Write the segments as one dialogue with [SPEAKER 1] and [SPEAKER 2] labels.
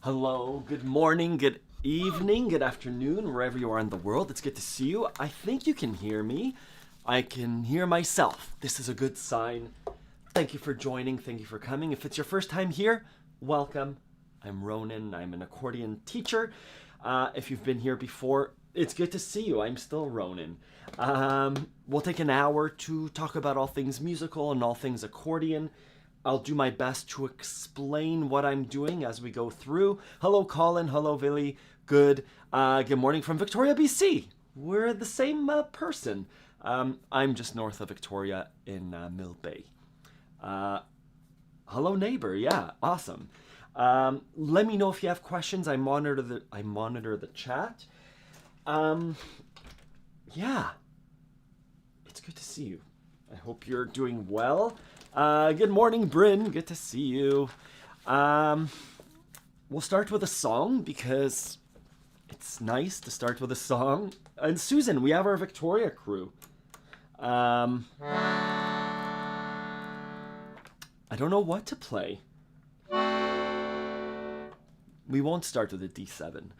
[SPEAKER 1] Hello, good morning, good evening, good afternoon, wherever you are in the world. It's good to see you. I think you can hear me. I can hear myself. This is a good sign. Thank you for joining. Thank you for coming. If it's your first time here, welcome. I'm Ronan. I'm an accordion teacher. If you've been here before, it's good to see you. I'm still Ronan. We'll take an hour to talk about all things musical and all things accordion. I'll do my best to explain what I'm doing as we go through. Hello, Colin. Hello, Billy. Good morning from Victoria, BC. We're the same person. I'm just north of Victoria in Mill Bay. Hello, neighbor. Yeah, awesome. Let me know if you have questions. I monitor the chat. Yeah, it's good to see you. I hope you're doing well. Good morning, Bryn. Good to see you. We'll start with a song because it's nice to start with a song. And Susan, we have our Victoria crew. I don't know what to play. We won't start with a D7.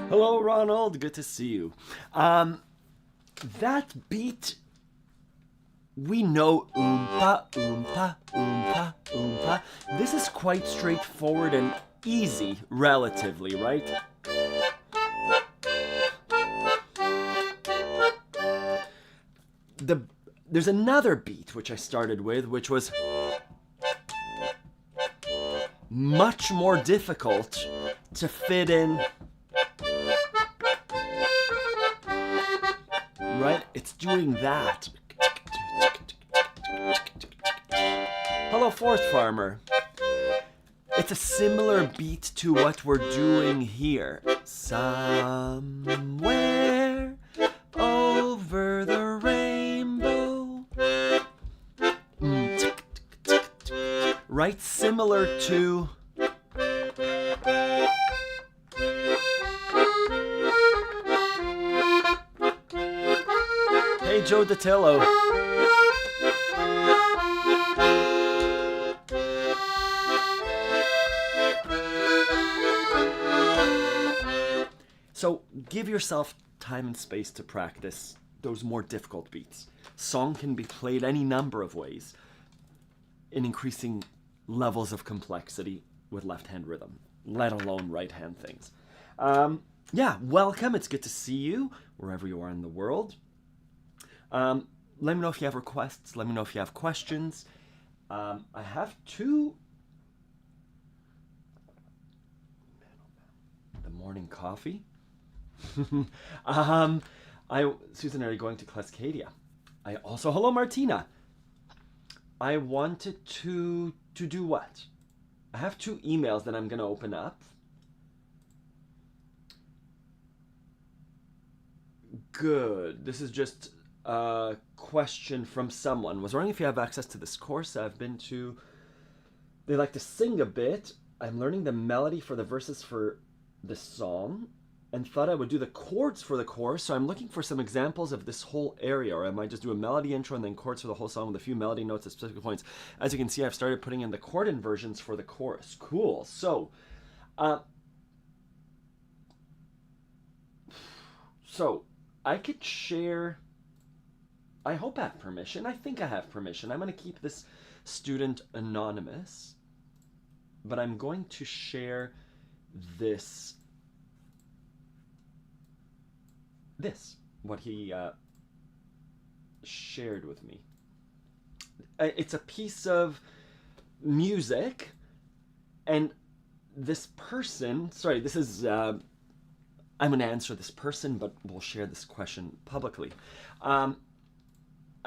[SPEAKER 1] Hello, Ronald. Good to see you. That beat, we know oompa, oompa, oompa, oompa. This is quite straightforward and easy, relatively, right? There's another beat which I started with, which was much more difficult to fit in. Right? It's doing that. Hello, Forest Farmer. It's a similar beat to what we're doing here. Somewhere over the rainbow. Right? Similar to... Hey, Joe Datillo. So give yourself time and space to practice those more difficult beats. Song can be played any number of ways in increasing levels of complexity with left-hand rhythm, let alone right-hand things. Yeah, welcome. It's good to see you wherever you are in the world. Let me know if you have requests. Let me know if you have questions. I have two. The morning coffee. Susan, are you going to Clascadia? Hello, Martina. I wanted to do what? I have two emails that I'm going to open up. Good. This is just a question from someone. Was wondering if you have access to this course I've been to. They like to sing a bit. I'm learning the melody for the verses for the song and thought I would do the chords for the course, so I'm looking for some examples of this whole area, or I might just do a melody intro and then chords for the whole song with a few melody notes at specific points. As you can see, I've started putting in the chord inversions for the chorus. Cool. So I could share, I hope I have permission. I think I have permission. I'm going to keep this student anonymous, but I'm going to share this, what he shared with me. It's a piece of music, and this person, sorry, this is, I'm going to answer this person, but we'll share this question publicly.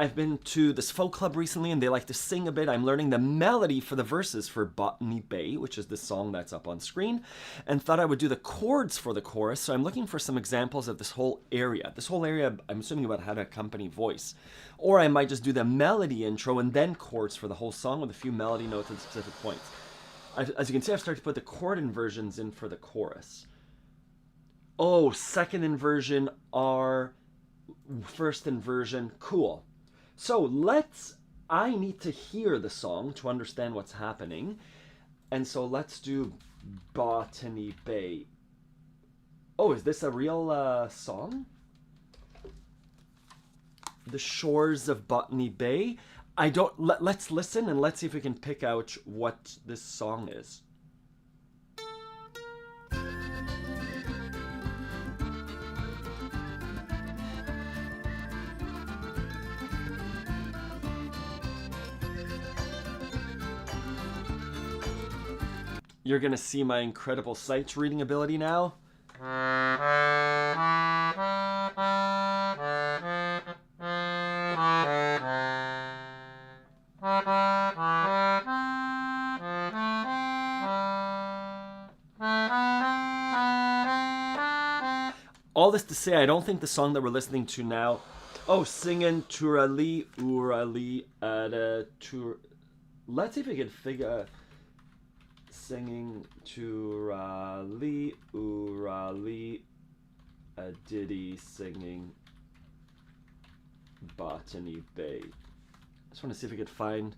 [SPEAKER 1] I've been to this folk club recently, and they like to sing a bit. I'm learning the melody for the verses for Botany Bay, which is the song that's up on screen, and thought I would do the chords for the chorus. So I'm looking for some examples of this whole area. This whole area, I'm assuming about how to accompany voice. Or I might just do the melody intro and then chords for the whole song with a few melody notes at specific points. As you can see, I've started to put the chord inversions in for the chorus. Oh, second inversion R, first inversion, cool. So I need to hear the song to understand what's happening. And so let's do Botany Bay. Oh, is this a real song? The Shores of Botany Bay. Let's listen and let's see if we can pick out what this song is. You're gonna see my incredible sight reading ability now. All this to say, I don't think the song that we're listening to now, singing Turali Urali Tur. Let's see if we can figure. Singing Turali Urali a ditty singing Botany Bay. I just want to see if we could find,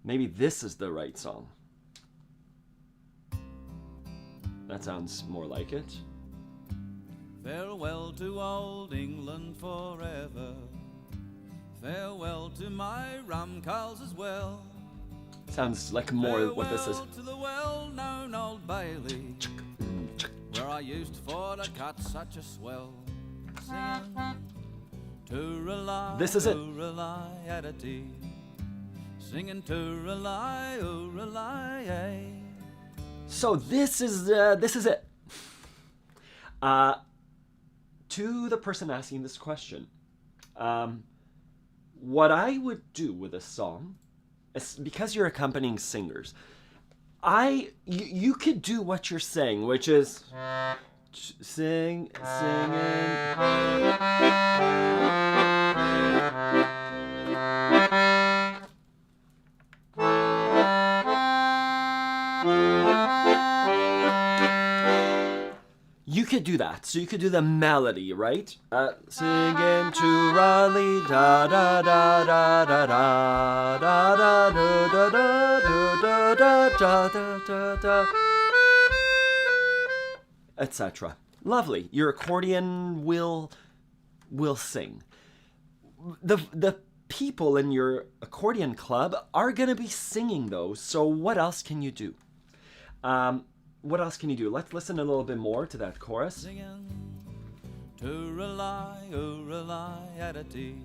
[SPEAKER 1] maybe this is the right song. That sounds more like it.
[SPEAKER 2] Farewell to old England forever. Farewell to my ramcals as well.
[SPEAKER 1] Sounds like more what this is.
[SPEAKER 2] To the well-known Old Bailey, where I used for to cut such a swell. Singing to rely,
[SPEAKER 1] this is it.
[SPEAKER 2] Rely at a tea. Singing to rely, rely.
[SPEAKER 1] So this is it. To the person asking this question, what I would do with a song, because you're accompanying singers, you could do what you're saying, which is singing. You could do that. So you could do the melody, right? Singing to Raleigh, da da da da da da da da da da da da da da, etc. Lovely. Your accordion will sing. The people in your accordion club are gonna be singing those. So what else can you do? What else can you do? Let's listen a little bit more to that chorus.
[SPEAKER 2] Singing to rely, oh rely at a tea.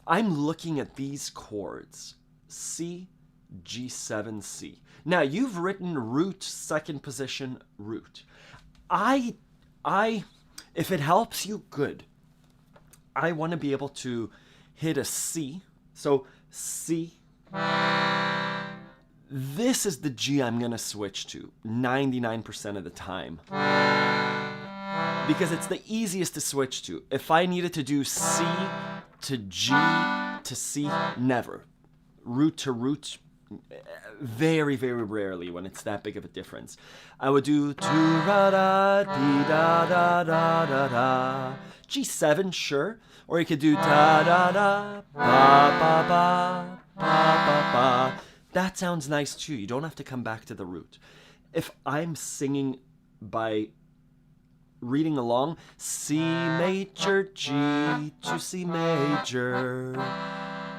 [SPEAKER 1] I'm looking at these chords. C, G7, C. Now, you've written root, second position, root. If it helps you, good. I want to be able to hit a C. So C. This is the G I'm going to switch to 99% of the time. Because it's the easiest to switch to. If I needed to do C to G to C, never. Root to root, very, very rarely when it's that big of a difference. I would do tu-ra-da-dee-da-da-da-da-da. G7, sure. Or you could do da-da-da, ba-ba-ba, ba-ba-ba. That sounds nice too. You don't have to come back to the root. If I'm singing by reading along, C major, G to C major,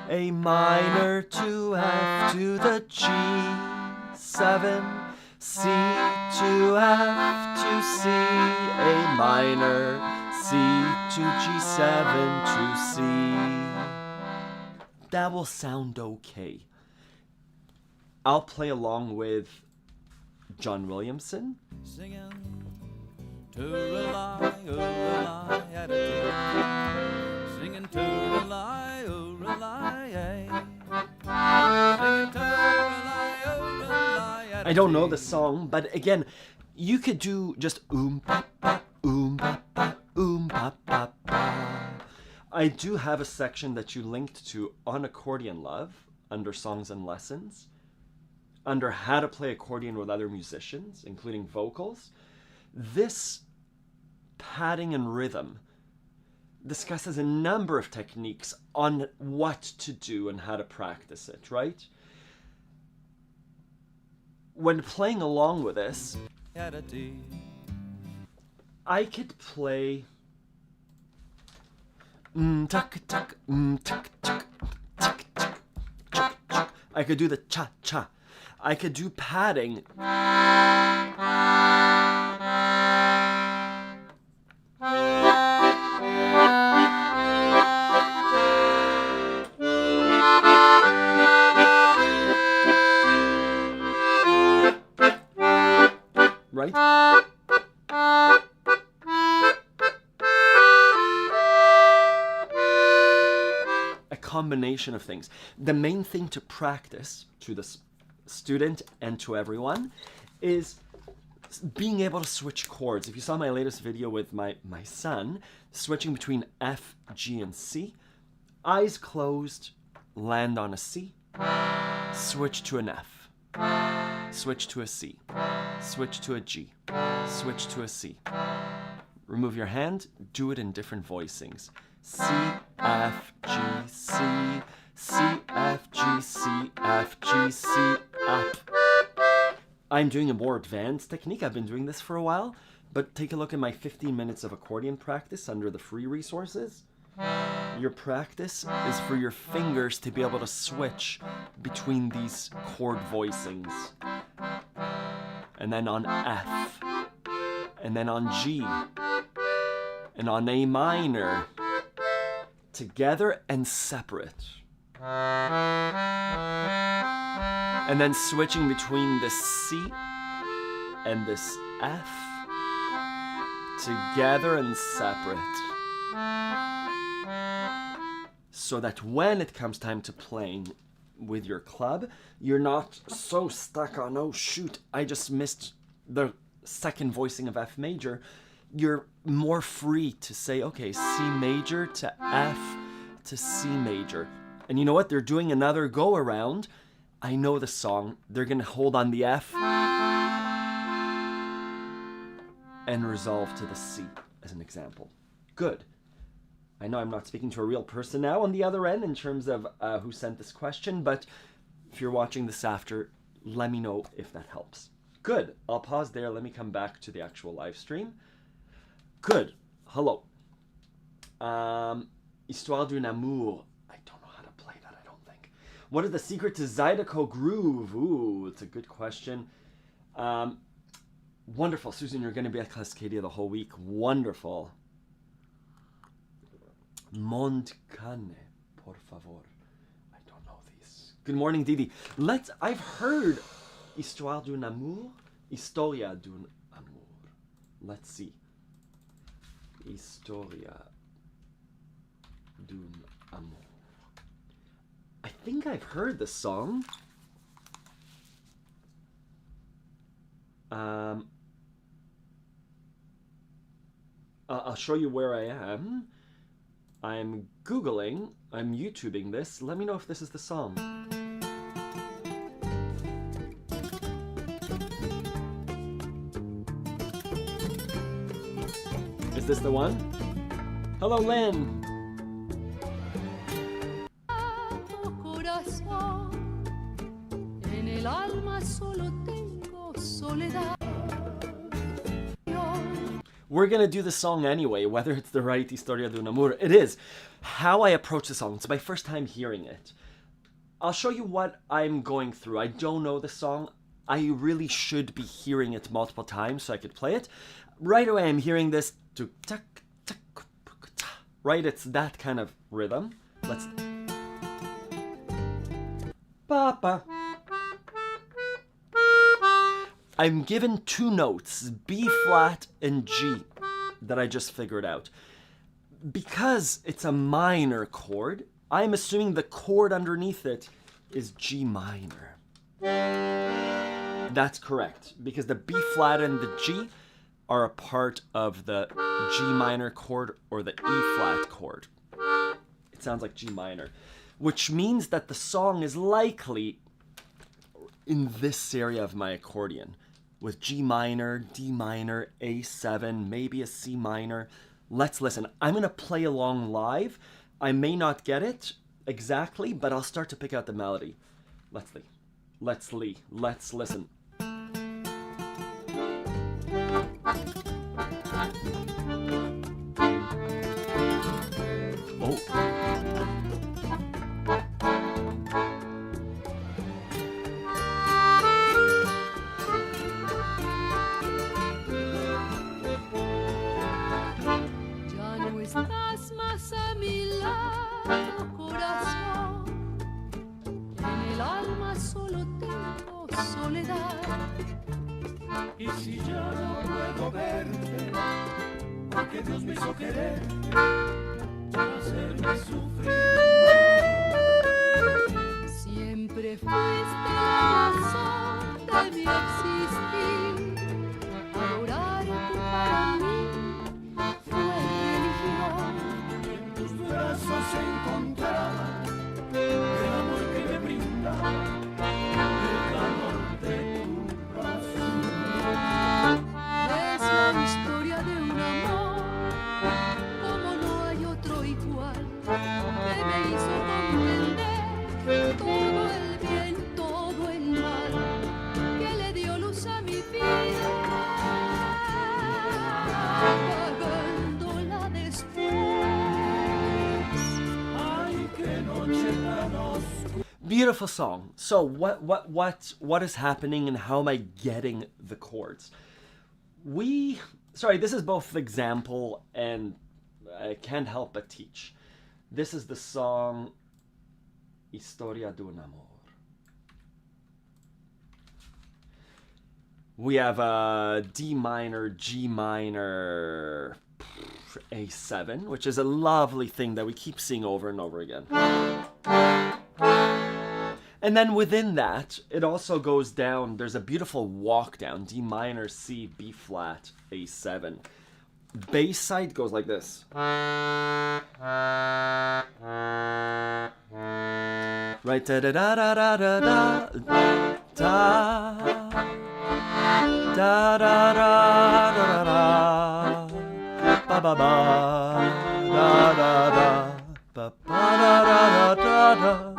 [SPEAKER 1] A minor to F to the G7, C to F to C, A minor, C to G7 to C. That will sound okay. I'll play along with John Williamson.
[SPEAKER 2] Singing to rely, at a singing to rely, singing to rely, at
[SPEAKER 1] I don't know the song, but again, you could do just pa pa pa pa pa pa. I do have a section that you linked to on Accordion Love under Songs and Lessons, under how to play accordion with other musicians, including vocals. This padding and rhythm discusses a number of techniques on what to do and how to practice it, right? When playing along with this, I could play tuck tuck tuck tuck tuck tuck tuck tuck. I could do the cha cha. I could do padding. Right? A combination of things. The main thing to practice to the student and to everyone is being able to switch chords. If you saw my latest video with my son, switching between F, G, and C, eyes closed, land on a C, switch to an F, switch to a C, switch to a G, switch to a C. Remove your hand, do it in different voicings. C, F, G, C, C, F, G, C, F, G, C, up. I'm doing a more advanced technique. I've been doing this for a while, but take a look at my 15 minutes of accordion practice under the free resources. Your practice is for your fingers to be able to switch between these chord voicings. And then on F, and then on G, and on A minor, together and separate. And then switching between this C and this F, together and separate. So that when it comes time to playing with your club, you're not so stuck on, oh shoot, I just missed the second voicing of F major. You're more free to say, okay, C major to F to C major. And you know what? They're doing another go around. I know the song. They're going to hold on the F and resolve to the C as an example. Good. I know I'm not speaking to a real person now on the other end in terms of who sent this question, but if you're watching this after, let me know if that helps. Good. I'll pause there. Let me come back to the actual live stream. Good. Hello. Histoire d'un amour. I don't know how to play that, I don't think. What is the secret to Zydeco groove? Ooh, it's a good question. Wonderful. Susan, you're going to be at Cascadia the whole week. Wonderful. Mondkane por favor. I don't know these. Good morning, Didi. I've heard Histoire d'un amour, Historia d'un amour. Let's see. Historia d'un amour. I think I've heard this song. I'll show you where I am. I'm Googling, I'm YouTubing this. Let me know if this is the song. Is this the one? Hello, Lynn. We're gonna do the song anyway, whether it's the right Historia d'un amour. It is. How I approach the song, it's my first time hearing it. I'll show you what I'm going through. I don't know the song. I really should be hearing it multiple times so I could play it. Right away I'm hearing this. Right, it's that kind of rhythm. Let's... Ba-ba. I'm given two notes, B flat and G, that I just figured out. Because it's a minor chord, I'm assuming the chord underneath it is G minor. That's correct, because the B flat and the G are a part of the G minor chord or the E flat chord. It sounds like G minor, which means that the song is likely in this area of my accordion, with G minor, D minor, A7, maybe a C minor. Let's listen. I'm gonna play along live. I may not get it exactly, but I'll start to pick out the melody. Let's listen. Oh.
[SPEAKER 3] Y si ya no puedo verte, porque Dios me hizo querer para hacerme sufrir más.
[SPEAKER 4] Siempre fuiste la razón de mi existir. Adorarte para mí fue religión.
[SPEAKER 3] En tus brazos encontraba el amor que me brindaba, el calor de tu razón.
[SPEAKER 4] Es la historia de un amor, como no hay otro igual, que me hizo comprender todo el bien, todo el mal, que le dio luz a mi vida, apagándola después.
[SPEAKER 3] Ay, qué noche tan oscura.
[SPEAKER 1] Beautiful song. So what is happening and how am I getting the chords? This is both example and I can't help but teach. This is the song Historia d'un amor. We have a D minor, G minor, A7, which is a lovely thing that we keep seeing over and over again. And then within that, it also goes down, there's a beautiful walk down, D minor, C, B flat, A7. Bass side goes like this. Right, da da da da da da da da da da da da da ba ba ba da da da ba ba da da da da.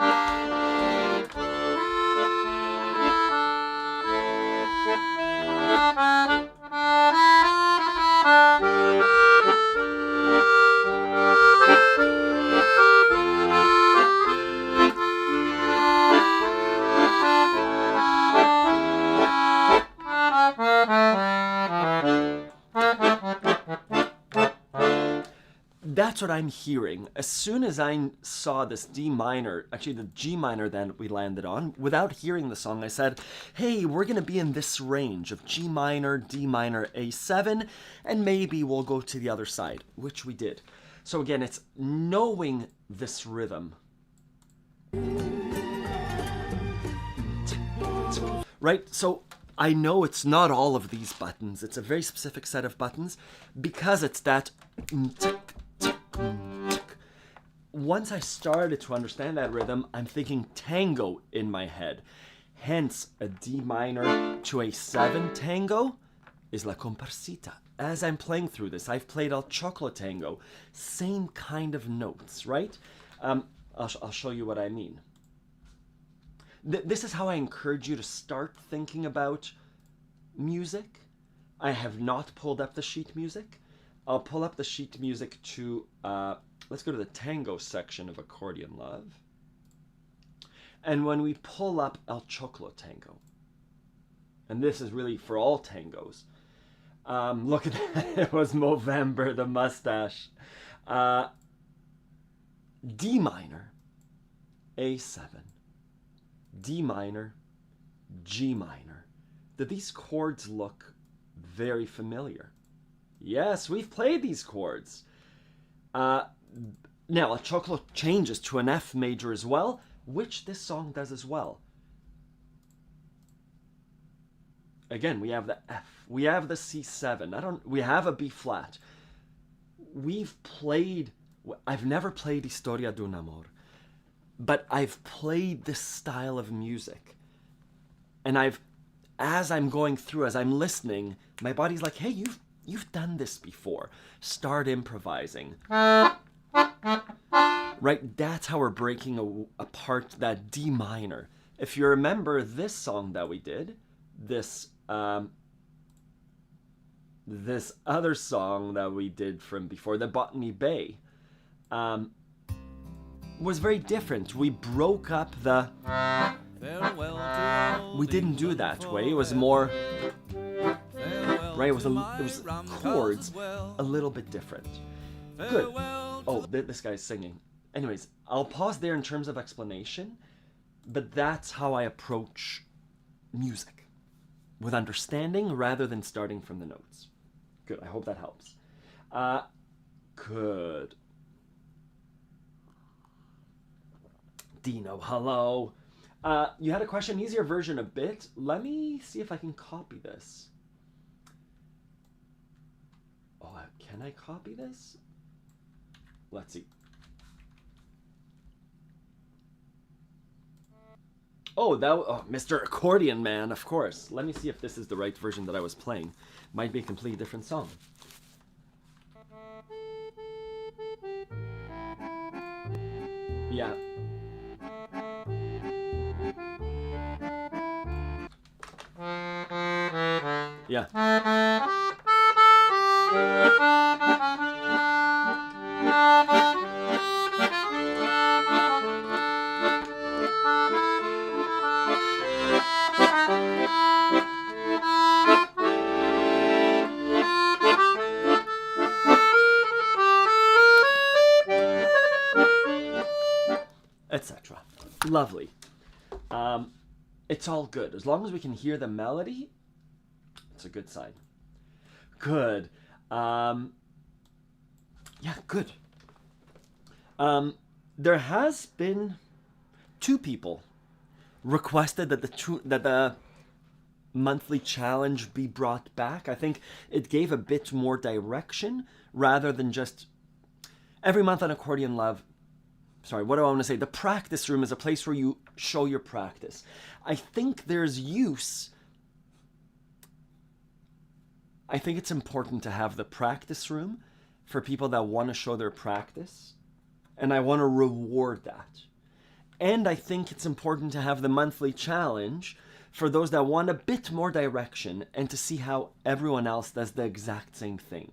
[SPEAKER 1] that's what I'm hearing. As soon as I saw this D minor, actually the G minor then we landed on, without hearing the song, I said, hey, we're going to be in this range of G minor, D minor, A7, and maybe we'll go to the other side, which we did. So again, it's knowing this rhythm. Right? So I know it's not all of these buttons. It's a very specific set of buttons because it's that. Once I started to understand that rhythm, I'm thinking tango in my head. Hence, a D minor to a 7 tango is la comparsita. As I'm playing through this, I've played El Choclo tango. Same kind of notes, right? I'll show you what I mean. This is how I encourage you to start thinking about music. I have not pulled up the sheet music. I'll pull up the sheet music to, let's go to the tango section of Accordion Love. And when we pull up El Choclo tango, and this is really for all tangos, look at that, it was Movember, the mustache. D minor, A7. D minor, G minor. Do these chords look very familiar? Yes, we've played these chords. Now, El Choclo changes to an F major as well, which this song does as well. Again, we have the F. We have the C7. We have a B flat. We've played... I've never played Historia de un Amor, but I've played this style of music. And as I'm going through, as I'm listening, my body's like, hey, you've done this before. Start improvising. Right? That's how we're breaking apart that D minor. If you remember this song that we did, this other song that we did from before, the Botany Bay, was very different. We broke up the... We didn't do that way. It was more... Right? It was chords a little bit different. Good. Oh, this guy's singing. Anyways, I'll pause there in terms of explanation, but that's how I approach music. With understanding rather than starting from the notes. Good, I hope that helps. Good. Dino, hello. You had a question, easier version a bit. Let me see if I can copy this. Oh, can I copy this? Let's see. Oh, Mr. Accordion Man, of course. Let me see if this is the right version that I was playing. Might be a completely different song. Yeah. Yeah. Etc. Lovely. It's all good. As long as we can hear the melody, it's a good sign. Good. Yeah, good. There has been 2 people requested that the monthly challenge be brought back. I think it gave a bit more direction rather than just every month on Accordion Love. Sorry, what do I want to say? The practice room is a place where you show your practice. I think there's use. I think it's important to have the practice room for people that want to show their practice. And I want to reward that. And I think it's important to have the monthly challenge for those that want a bit more direction and to see how everyone else does the exact same thing.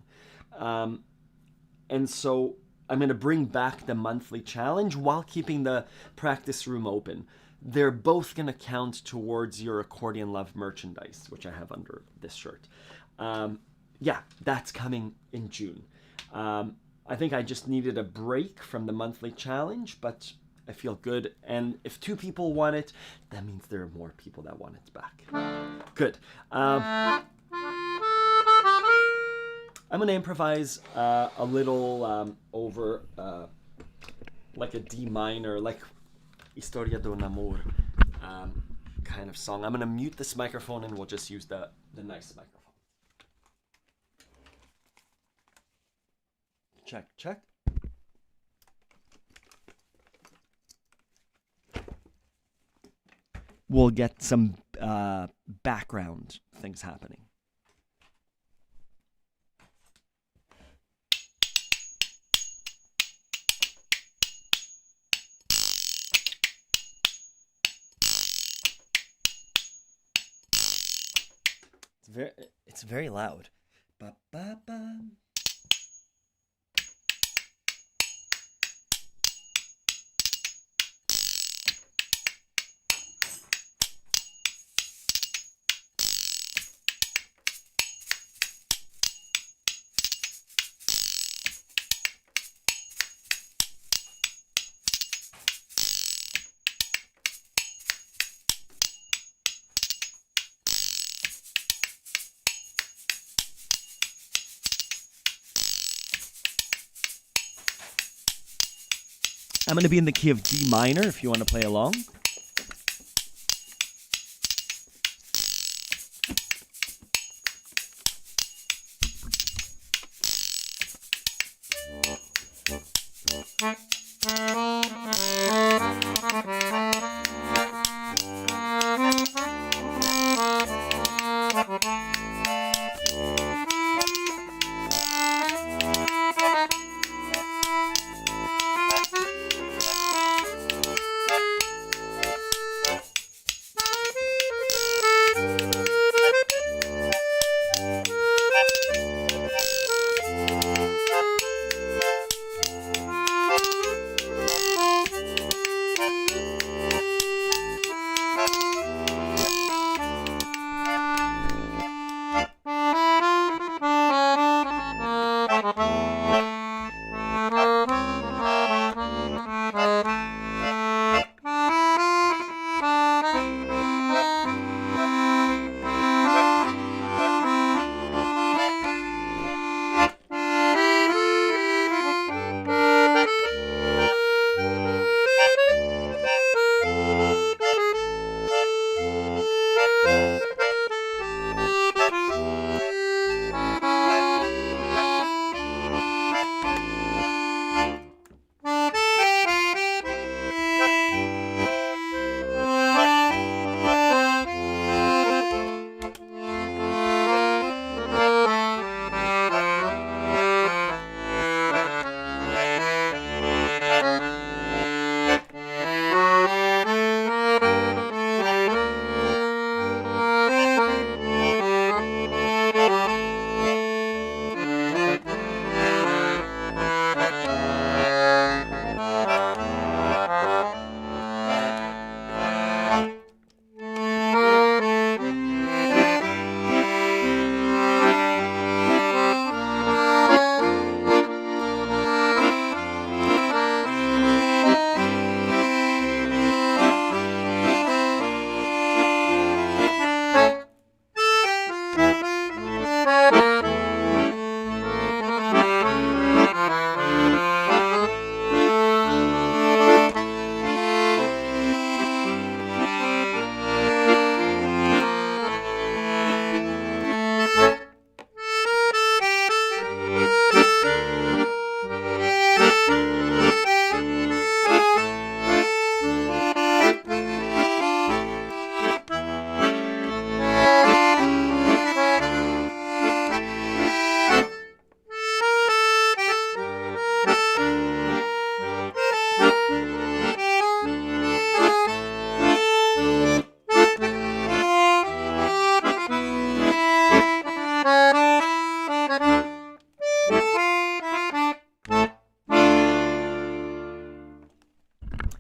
[SPEAKER 1] And so I'm going to bring back the monthly challenge while keeping the practice room open. They're both going to count towards your Accordion Love merchandise, which I have under this shirt. Yeah, that's coming in June. I think I just needed a break from the monthly challenge, but I feel good. And if 2 people want it, that means there are more people that want it back. Good. I'm going to improvise a little over like a D minor, like Historia de un Amor kind of song. I'm going to mute this microphone and we'll just use the nice microphone. Check, check. We'll get some background things happening. It's very loud. Ba, ba, ba. I'm going to be in the key of D minor if you want to play along.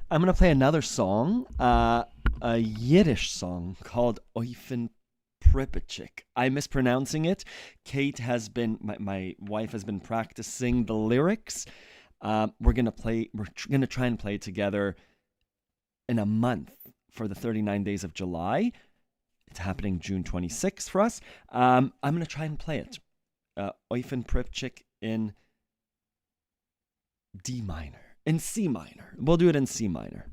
[SPEAKER 1] I'm going to play another song, a Yiddish song called Oifen Pripyat. I'm mispronouncing it. Kate has been, my wife has been practicing the lyrics. We're gonna try and play together in a month for the 39 days of July. It's happening June 26th for us. I'm gonna try and play it. Oifen Pripyat in D minor, in C minor. We'll do it in C minor.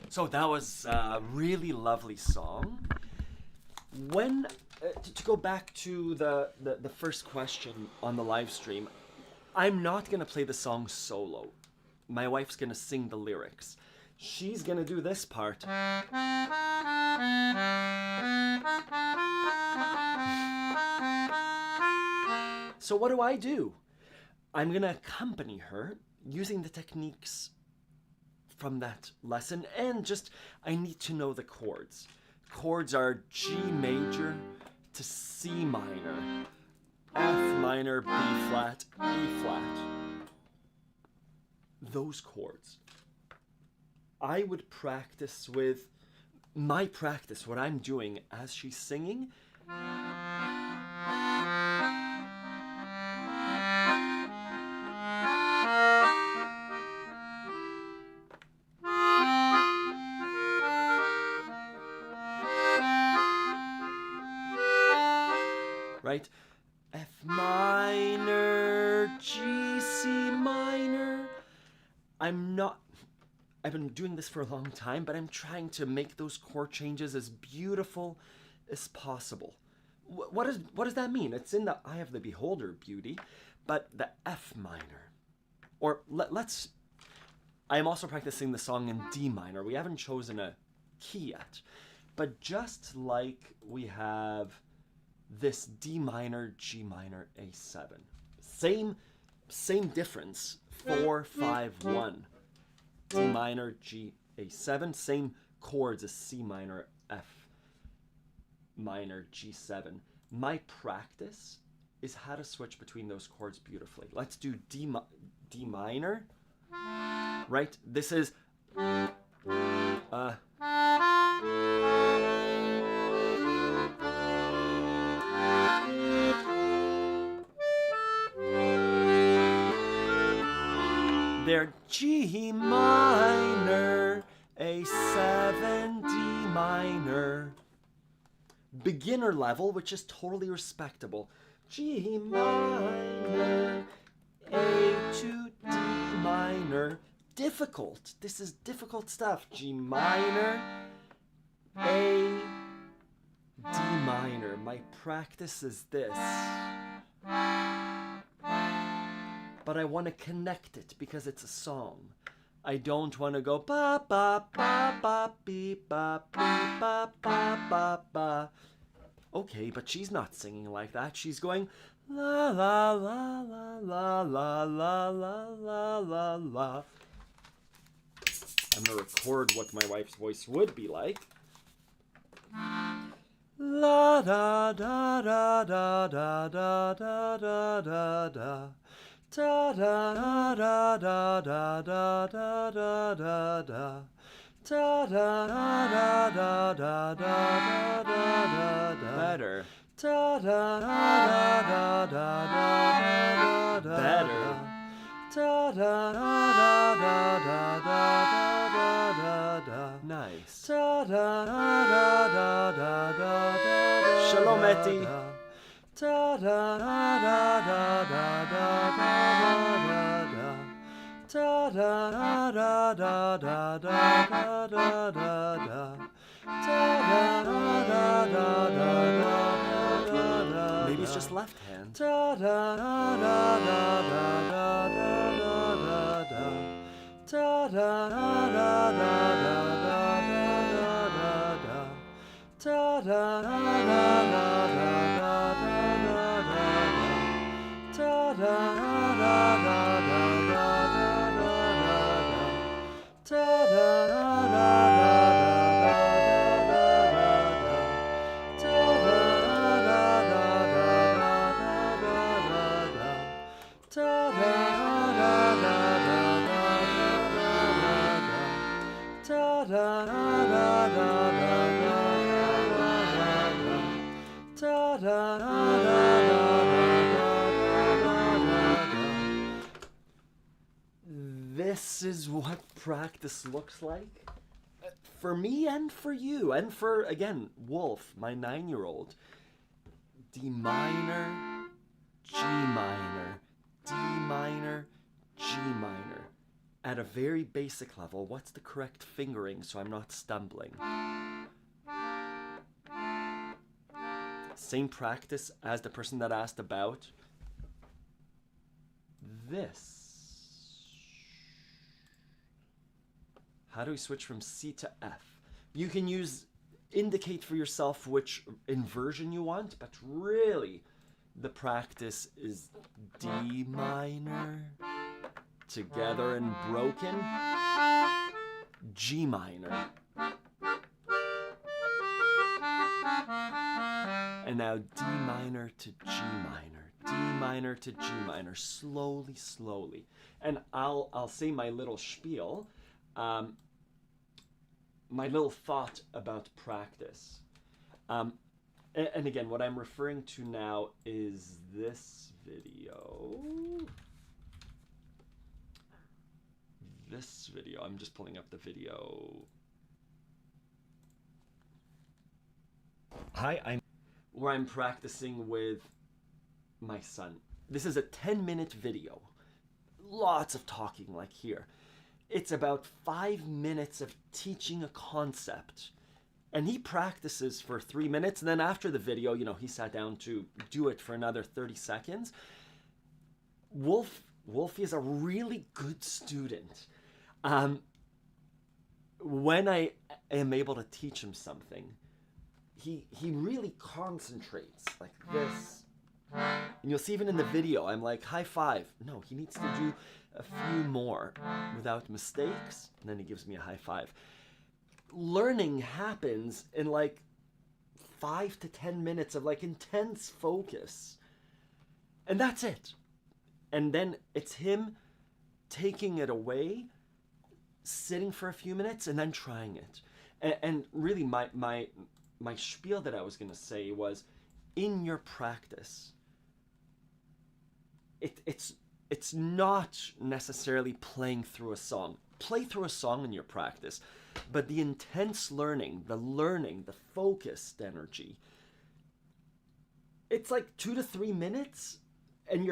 [SPEAKER 1] So that was a really lovely song. When to go back to the first question on the live stream, I'm not gonna play the song solo. My wife's gonna sing the lyrics. She's gonna do this part. So what do? I'm gonna accompany her using the techniques from that lesson, and just I need to know the chords. Chords are G major to C minor, F minor, B flat, E flat. Those chords. I would practice with my practice, what I'm doing as she's singing. Right? F minor, G, C minor. I've been doing this for a long time, but I'm trying to make those chord changes as beautiful as possible. What does that mean? It's in the eye of the beholder, beauty, but the F minor. Or I am also practicing the song in D minor. We haven't chosen a key yet, but just like we have this D minor, G minor, A7, Same difference. 4, 5, 1. D minor, G, A7. Same chords as C minor, F minor, G7. My practice is how to switch between those chords beautifully. Let's do D minor. Right? This is there, G minor, A7, D minor. Beginner level, which is totally respectable. G minor, A to D minor. Difficult. This is difficult stuff. G minor, A, D minor. My practice is this. But I want to connect it because it's a song. I don't want to go ba ba ba ba beep ba beep ba ba ba ba. Okay, but she's not singing like that. She's going la la la la la la la la la la la. I'm gonna record what my wife's voice would be like. La da da da da da da da da da da. Da da da da da da da da da da da. Da da da da da da da da da. Better. Da da da da da da da da. Better. Da da da da da da da da da. Nice. Da da da da da da da. Shalom, Eti. Da da da da da da da da da. Da da da da da da da da da da. Da da da da da da. Maybe it's just left hand. Da da da da da da da da. Da da da da da da da. Da da da da This is what practice looks like for me and for you and for, again, Wolf, my 9-year-old. D minor, G minor, D minor, G minor. At a very basic level, what's the correct fingering so I'm not stumbling? Same practice as the person that asked about this. How do we switch from C to F? You can indicate for yourself which inversion you want, but really the practice is D minor, together and broken, G minor. And now D minor to G minor, D minor to G minor, slowly, slowly. And I'll say my little spiel. My little thought about practice. And again, what I'm referring to now is this video. I'm just pulling up the video. Where I'm practicing with my son. This is a 10-minute video. Lots of talking like here. It's about 5 minutes of teaching a concept. And he practices for 3 minutes, and then after the video, he sat down to do it for another 30 seconds. Wolfie is a really good student. When I am able to teach him something, he really concentrates like this And you'll see even in the video, I'm like, high five. No, he needs to do a few more without mistakes. And then he gives me a high five. Learning happens in like 5 to 10 minutes of like intense focus. And that's it. And then it's him taking it away, sitting for a few minutes, and then trying it. And really, my spiel that I was going to say was, in your practice, it's not necessarily playing through a song. Play through a song in your practice, but the intense learning, the focused energy, it's like 2 to 3 minutes, and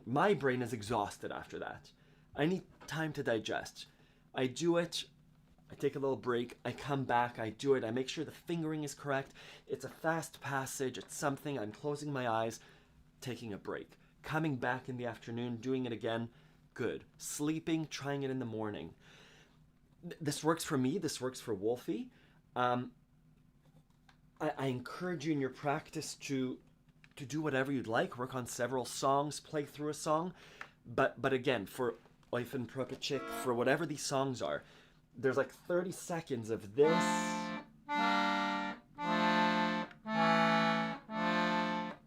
[SPEAKER 1] my brain is exhausted after that. I need time to digest. I do it, I take a little break, I come back, I do it, I make sure the fingering is correct. It's a fast passage, it's something, I'm closing my eyes, taking a break. Coming back in the afternoon, doing it again, good. Sleeping, trying it in the morning. This works for me, this works for Wolfie. I encourage you in your practice to do whatever you'd like, work on several songs, play through a song. But again, for Eufen Propachik, for whatever these songs are, there's like 30 seconds of this.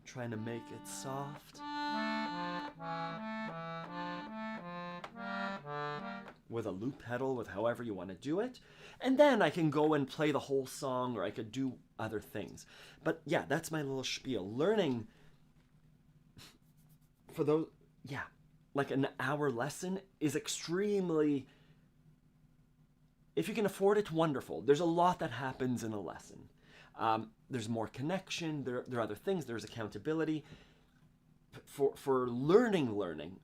[SPEAKER 1] Trying to make it soft. With a loop pedal, with however you want to do it. And then I can go and play the whole song, or I could do other things. But yeah, that's my little spiel. Learning for those, like an hour lesson is extremely, if you can afford it, wonderful. There's a lot that happens in a lesson. There's more connection, there are other things, there's accountability. For learning,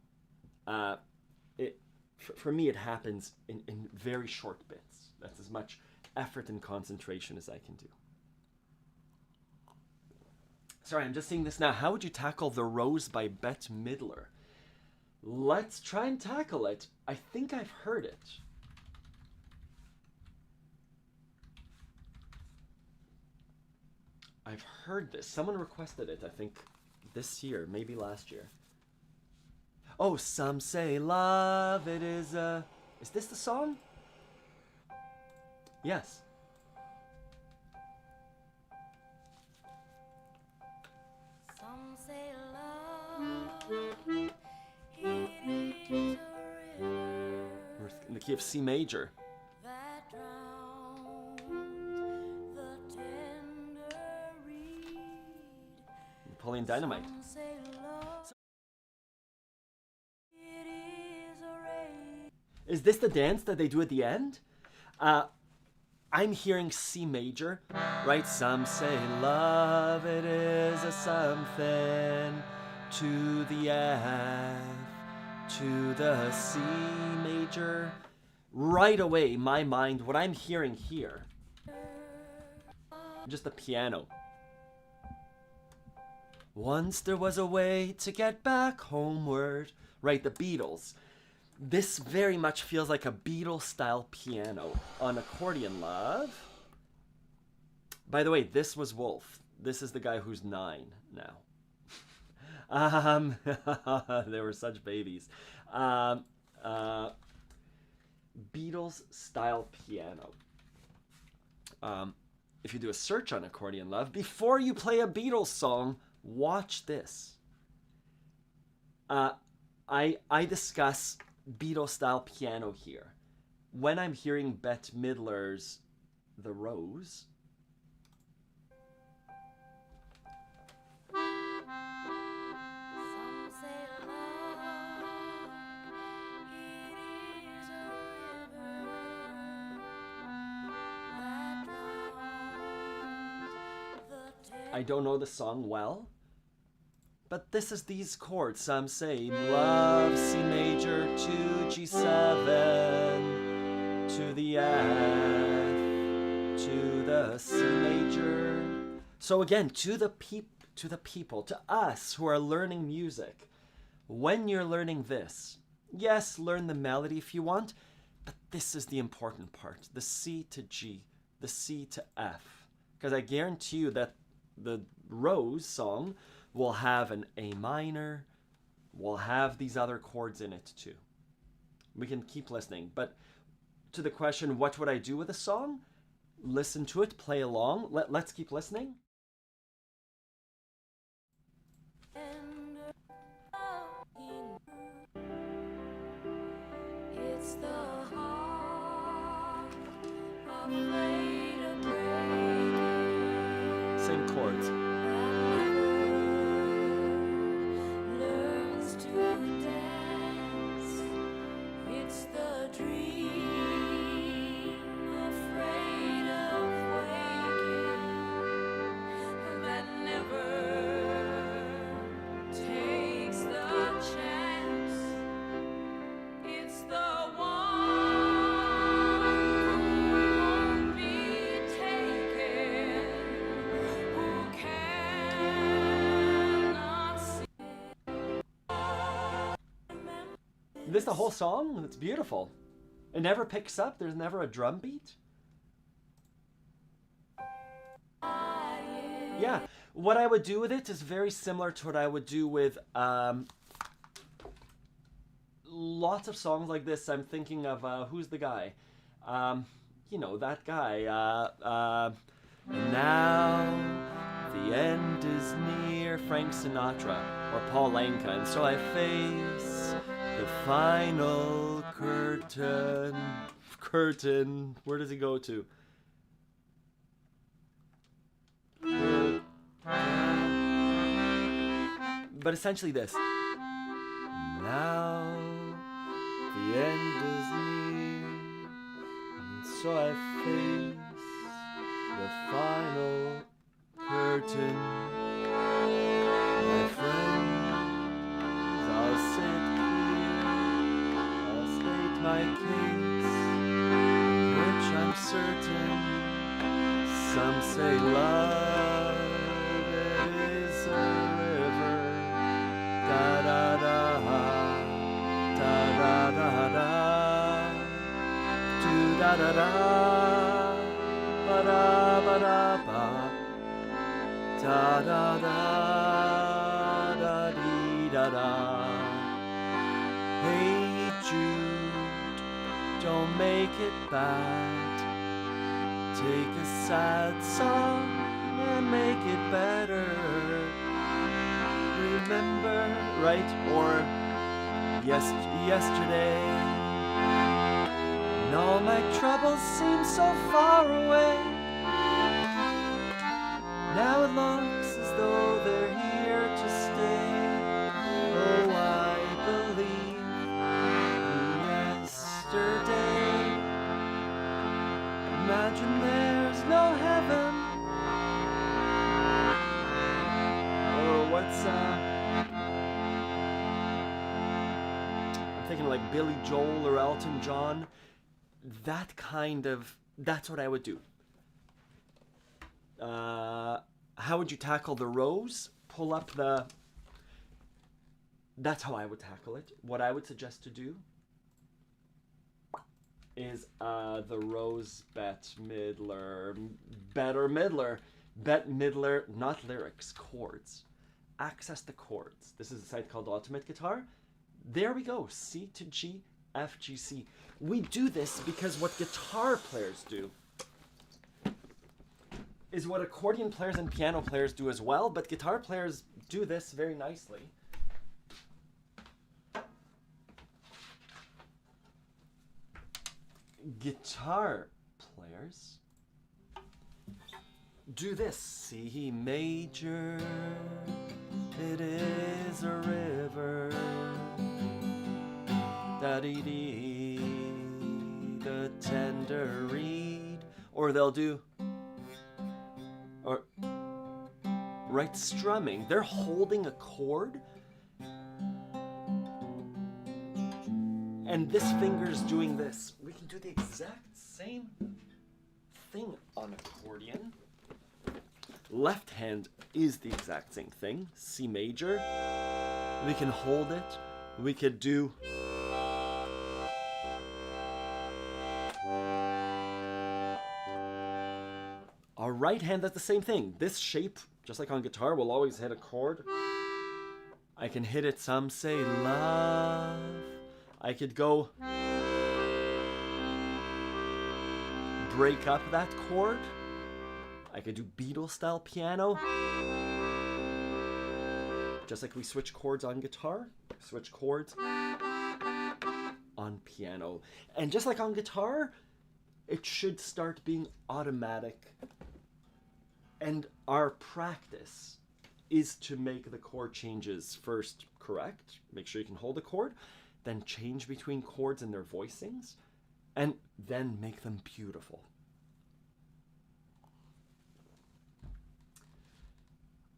[SPEAKER 1] for me it happens in very short bits. That's as much effort and concentration as I can do. Sorry, I'm just seeing this now. How would you tackle The Rose by Bette Midler? Let's try and tackle it. I think I've heard it. I've heard this. Someone requested it, I think, this year, maybe last year. Oh, some say love, it is a... Is this the song? Yes.
[SPEAKER 4] Some say love, it is a river
[SPEAKER 1] We're in the key of C major.
[SPEAKER 4] that drowns the tender reed.
[SPEAKER 1] Napoleon Dynamite.
[SPEAKER 4] Some say love, it is a rain.
[SPEAKER 1] Is this the dance that they do at the end? I'm hearing C major, right? Some say love, it is a something, to the F, to the C major. Right away, my mind, what I'm hearing here, just the piano. Once there was a way to get back homeward, right? The Beatles. This very much feels like a Beatles-style piano on Accordion Love. By the way, this was Wolf. This is the guy who's 9 now. They were such babies. Beatles-style piano. If you do a search on Accordion Love, before you play a Beatles song, watch this. I discuss Beatles-style piano here. When I'm hearing Bette Midler's The Rose,
[SPEAKER 4] Some say love, it is a river that drowns the tender.
[SPEAKER 1] I don't know the song well, but this is these chords. Some say love, C major, to G7, to the F, to the C major. So again, to the people, to us who are learning music, when you're learning this, yes, learn the melody if you want, but this is the important part, the C to G, the C to F. Because I guarantee you that the Rose song We'll have an A minor. We'll have these other chords in it too. We can keep listening. But to the question, what would I do with a song? Listen to it, play along. Let's keep listening.
[SPEAKER 4] It's the heart afraid of breaking.
[SPEAKER 1] Same chords.
[SPEAKER 4] Learns to dance. It's the dream afraid of waking that never takes the chance. It's the one who won't be taken, who cannot see.
[SPEAKER 1] This is the whole song? It's beautiful. It never picks up. There's never a drum beat. Yeah. What I would do with it is very similar to what I would do with lots of songs like this. I'm thinking of who's the guy? You know, that guy. Now the end is near, Frank Sinatra or Paul Anka. And so I face the final curtain. Curtain. Where does he go to? But essentially this. Now the end is near, and so I face the final curtain. My friends, I'll sit here, I'll state my case, which I'm certain some say love is a river. Da da da da da da da do da da da ba da ba da da da da dee da da. Hey Jude, don't make it bad. Take a sad song and make it better. Remember, right? Or yesterday. And all my troubles seem so far away. Now it looks as though they're here to stay. Oh, I believe in yesterday. Imagine there's no heaven. Oh, what's I'm thinking like Billy Joel or Elton John. That's what I would do. How would you tackle the rose? Pull up the... That's how I would tackle it. What I would suggest to do is the rose Bette Midler, not lyrics, chords. Access the chords. This is a site called Ultimate Guitar. There we go, C to G, F, G, C. We do this because what guitar players do is what accordion players and piano players do as well, but guitar players do this very nicely. Guitar players do this. C major, it is a river. Da-dee-dee, the tender reed. Or they'll do, or right, strumming. They're holding a chord and this finger's doing this. We can do the exact same thing on accordion. Left hand is the exact same thing. C major. We can hold it. We could do... Our right hand does the same thing. This shape Just like on guitar, we'll always hit a chord. I can hit it, some say love. I could go break up that chord. I could do Beatles style piano. Just like we switch chords on guitar, switch chords on piano. And just like on guitar, it should start being automatic. And our practice is to make the chord changes first correct. Make sure you can hold a chord, then change between chords and their voicings, and then make them beautiful.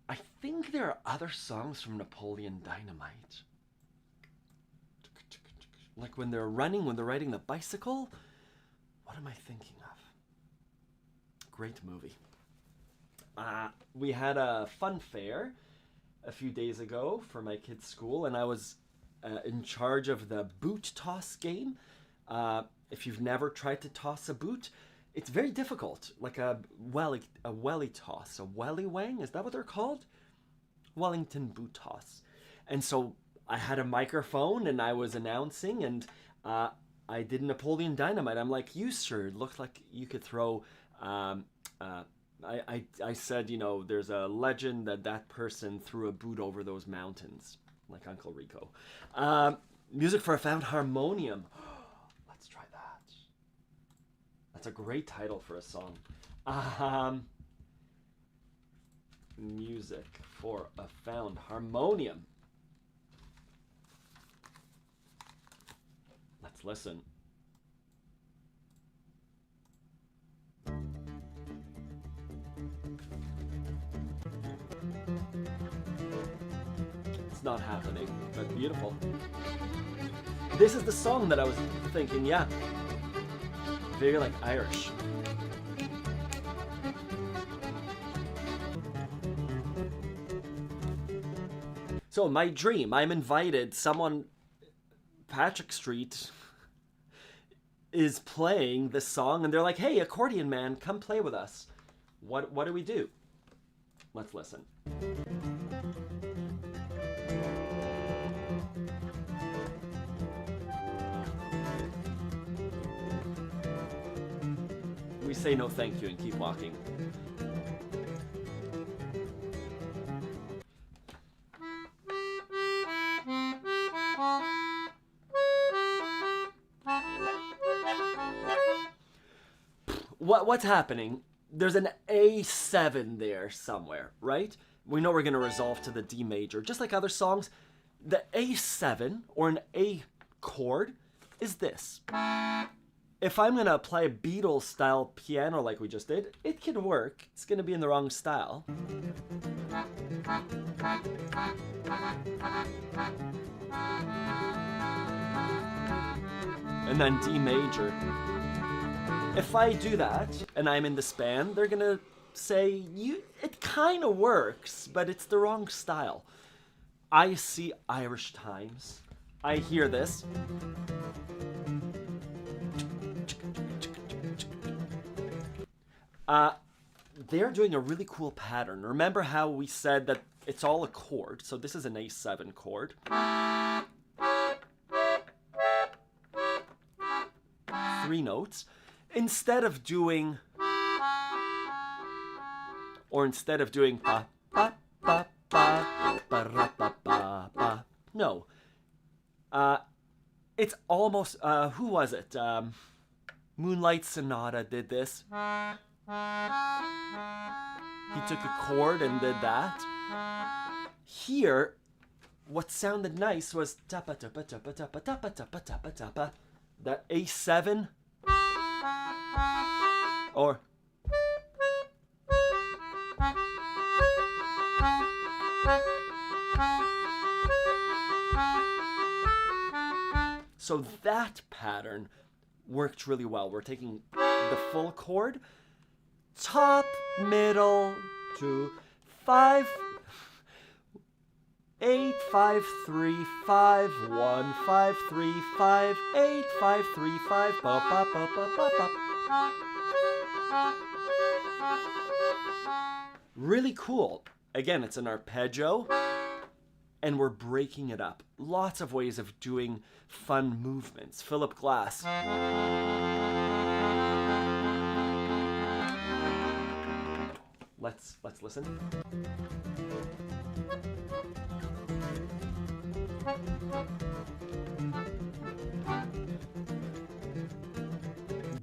[SPEAKER 1] I think there are other songs from Napoleon Dynamite. Like when they're running, when they're riding the bicycle. What am I thinking of? Great movie. We had a fun fair a few days ago for my kids' school, and I was in charge of the boot toss game. If you've never tried to toss a boot, it's very difficult, like a welly toss, a welly wang, is that what they're called? Wellington boot toss. And so I had a microphone and I was announcing, and I did Napoleon Dynamite. I'm like, you sir, it looked like you could throw, I said, you know, there's a legend that person threw a boot over those mountains, like Uncle Rico. Music for a found harmonium. Let's try that. That's a great title for a song. Music for a found harmonium. Let's listen. It's not happening, but beautiful. This is the song that I was thinking, yeah. Very like Irish. So my dream, I'm invited, someone, Patrick Street, is playing this song, and they're like, hey, accordion man, come play with us. What do we do? Let's listen. We say no thank you and keep walking. What's happening? There's an A7 there somewhere, right? We know we're going to resolve to the D major. Just like other songs, the A7 or an A chord is this. If I'm going to apply a Beatles style piano like we just did, it can work. It's going to be in the wrong style. And then D major. If I do that, and I'm in this band, they're gonna say, it kind of works, but it's the wrong style. I see Irish Times. I hear this. They're doing a really cool pattern. Remember how we said that it's all a chord? So this is an A7 chord. 3 notes. Instead of doing ba ba ba ba ba ra ba ba ba, no, it's almost who was it? Moonlight Sonata did this. He took a chord and did that. Here, what sounded nice was tapa tapa tapa tapa tapa tapa tapa tapa. That A7. Or so that pattern worked really well. We're taking the full chord, top, middle, 2, 5, 8, 5, 3, 5, 1, 5, 3, 5, 8, 5, 3, 5, ba ba ba ba ba ba. Really cool. again, it's an arpeggio, and we're breaking it up. Lots of ways of doing fun movements. Philip Glass. Let's listen.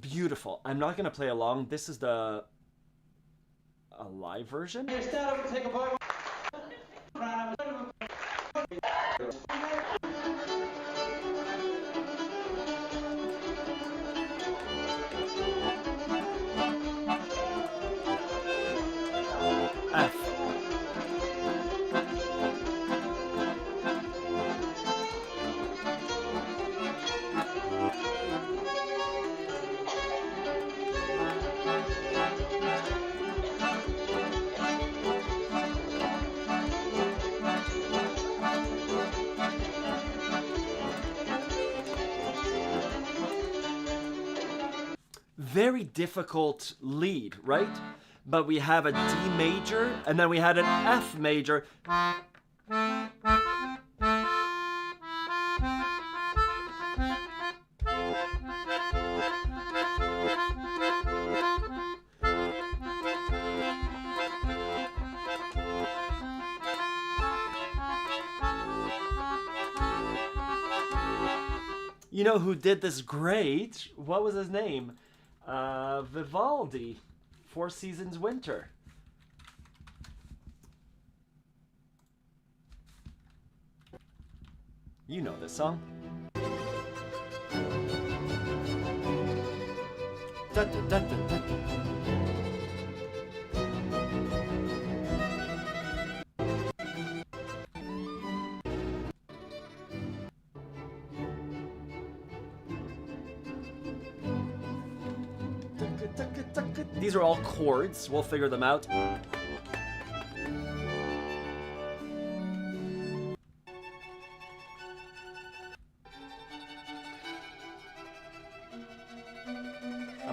[SPEAKER 1] Beautiful. I'm not going to play along. This is a live version. F. Very difficult lead, right? But we have a D major, and then we had an F major. You know who did this great? What was his name? Vivaldi, Four Seasons Winter. You know this song. Da, da, da, da, da. These are all chords. We'll figure them out. I'm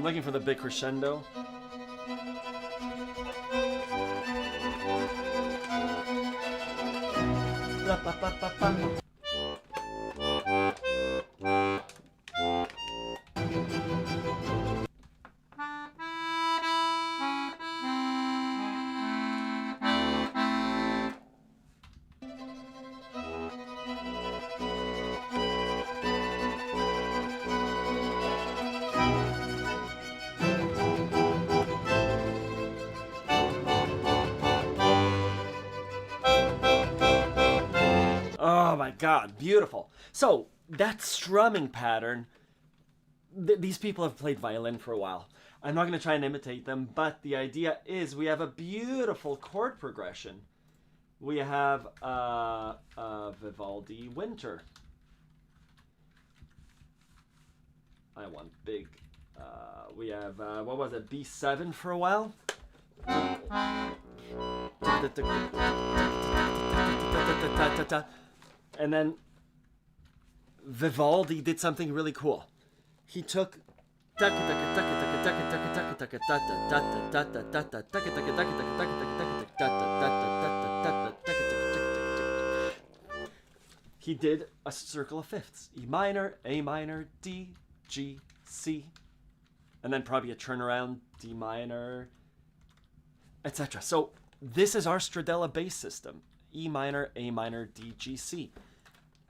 [SPEAKER 1] looking for the big crescendo. Oh my God, beautiful. So that strumming pattern, these people have played violin for a while. I'm not going to try and imitate them, but the idea is we have a beautiful chord progression. We have Vivaldi Winter. I want big. We have, what was it, B7 for a while? And then Vivaldi did something really cool. He took he did a circle of fifths. E minor, A minor, D, G, C, and then probably a turnaround, D minor, etc. So this is our Stradella bass system. E minor, A minor, D, G, C.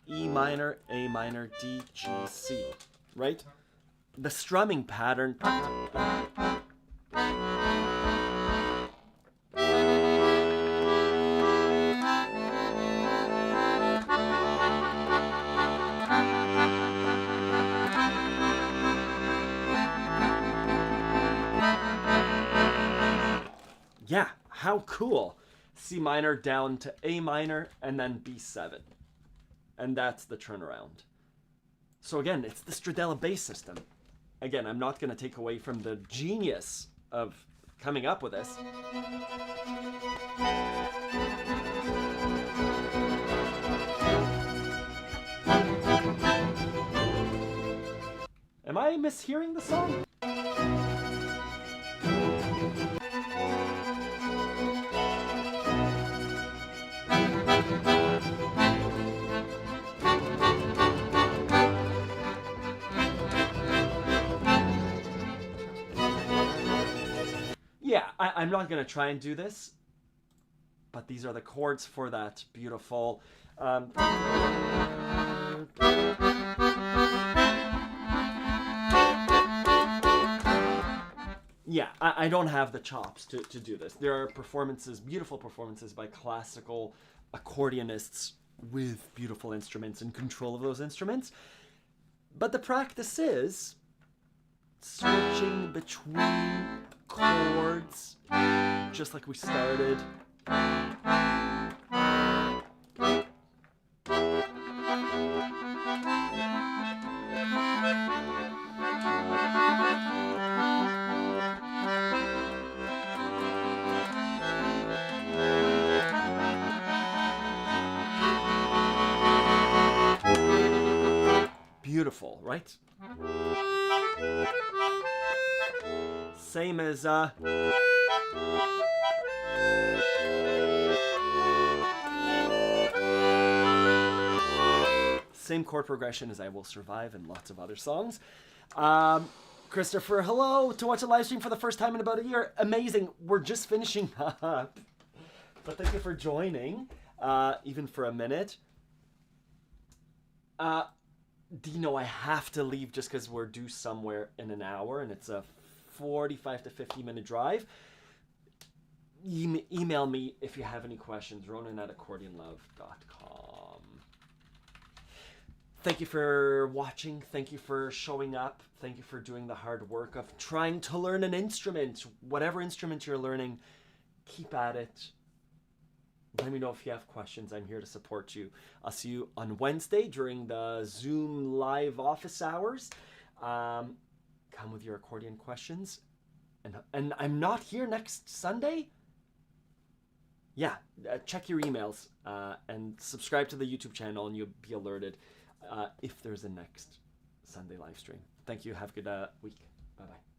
[SPEAKER 1] E minor, A minor, D, G, C. Right? The strumming pattern. Yeah, how cool. C minor down to A minor and then B7. And that's the turnaround. So again, it's the Stradella bass system. Again, I'm not going to take away from the genius of coming up with this. Am I mishearing the song? Yeah, I'm not going to try and do this, but these are the chords for that beautiful... yeah, I don't have the chops to do this. There are performances, beautiful performances by classical accordionists with beautiful instruments and control of those instruments. But the practice is switching between chords, just like we started. Beautiful, right? Same as same chord progression as I Will Survive and lots of other songs. Christopher, hello, to watch a live stream for the first time in about a year. Amazing. We're just finishing up. But thank you for joining, even for a minute. Dino, I have to leave just because we're due somewhere in an hour and it's a 45 to 50 minute drive. Email me if you have any questions, ronan@accordionlove.com. Thank you for watching. Thank you for showing up. Thank you for doing the hard work of trying to learn an instrument. Whatever instrument you're learning, keep at it. Let me know if you have questions. I'm here to support you. I'll see you on Wednesday during the Zoom live office hours. Come with your accordion questions. And I'm not here next Sunday? Yeah, check your emails and subscribe to the YouTube channel and you'll be alerted if there's a next Sunday live stream. Thank you. Have a good week. Bye-bye.